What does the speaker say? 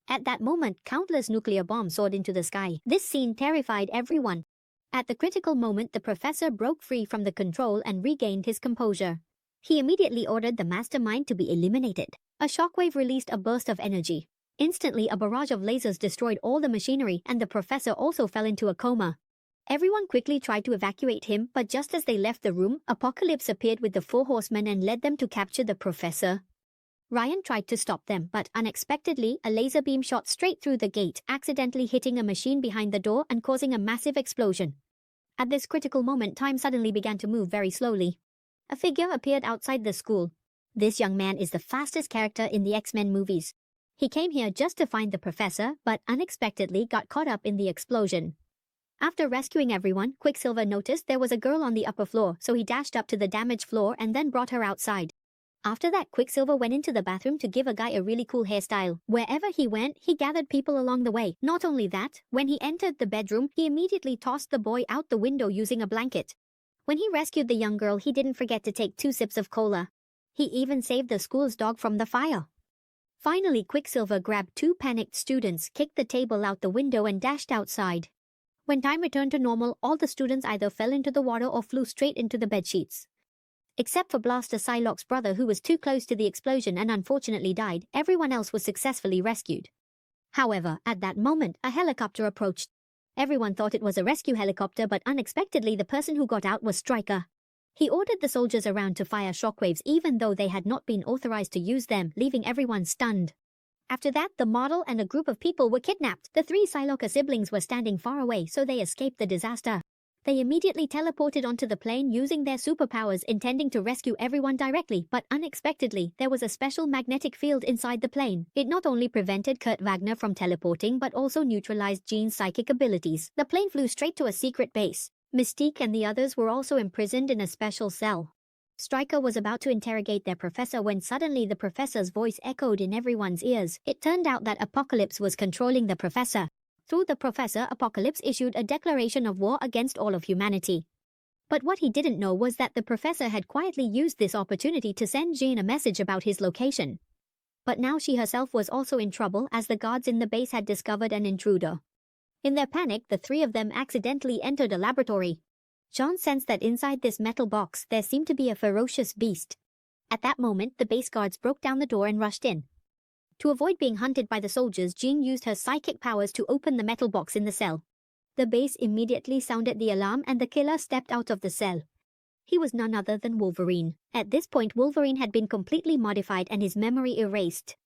At that moment, countless nuclear bombs soared into the sky. This scene terrified everyone. At the critical moment, the professor broke free from the control and regained his composure. He immediately ordered the mastermind to be eliminated. A shockwave released a burst of energy. Instantly, a barrage of lasers destroyed all the machinery, and the professor also fell into a coma. Everyone quickly tried to evacuate him, but just as they left the room, Apocalypse appeared with the 4 horsemen and led them to capture the professor. Ryan tried to stop them, but unexpectedly, a laser beam shot straight through the gate, accidentally hitting a machine behind the door and causing a massive explosion. At this critical moment, time suddenly began to move very slowly. A figure appeared outside the school. This young man is the fastest character in the X-Men movies. He came here just to find the professor, but unexpectedly got caught up in the explosion. After rescuing everyone, Quicksilver noticed there was a girl on the upper floor, so he dashed up to the damaged floor and then brought her outside. After that, Quicksilver went into the bathroom to give a guy a really cool hairstyle. Wherever he went, he gathered people along the way. Not only that, when he entered the bedroom, he immediately tossed the boy out the window using a blanket. When he rescued the young girl, he didn't forget to take 2 sips of cola. He even saved the school's dog from the fire. Finally, Quicksilver grabbed 2 panicked students, kicked the table out the window and dashed outside. When time returned to normal, all the students either fell into the water or flew straight into the bedsheets. Except for Blaster Psylocke's brother, who was too close to the explosion and unfortunately died, everyone else was successfully rescued. However, at that moment, a helicopter approached. Everyone thought it was a rescue helicopter, but unexpectedly the person who got out was Stryker. He ordered the soldiers around to fire shockwaves even though they had not been authorized to use them, leaving everyone stunned. After that, the model and a group of people were kidnapped. The 3 Psylocke siblings were standing far away, so they escaped the disaster. They immediately teleported onto the plane using their superpowers, intending to rescue everyone directly, but unexpectedly, there was a special magnetic field inside the plane. It not only prevented Kurt Wagner from teleporting, but also neutralized Jean's psychic abilities. The plane flew straight to a secret base. Mystique and the others were also imprisoned in a special cell. Stryker was about to interrogate their professor when suddenly the professor's voice echoed in everyone's ears. It turned out that Apocalypse was controlling the professor. Through the professor, Apocalypse issued a declaration of war against all of humanity. But what he didn't know was that the professor had quietly used this opportunity to send Jean a message about his location. But now she herself was also in trouble, as the guards in the base had discovered an intruder. In their panic, the 3 of them accidentally entered a laboratory. Jean sensed that inside this metal box there seemed to be a ferocious beast. At that moment, the base guards broke down the door and rushed in. To avoid being hunted by the soldiers, Jean used her psychic powers to open the metal box in the cell. The base immediately sounded the alarm and the killer stepped out of the cell. He was none other than Wolverine. At this point, Wolverine had been completely modified and his memory erased.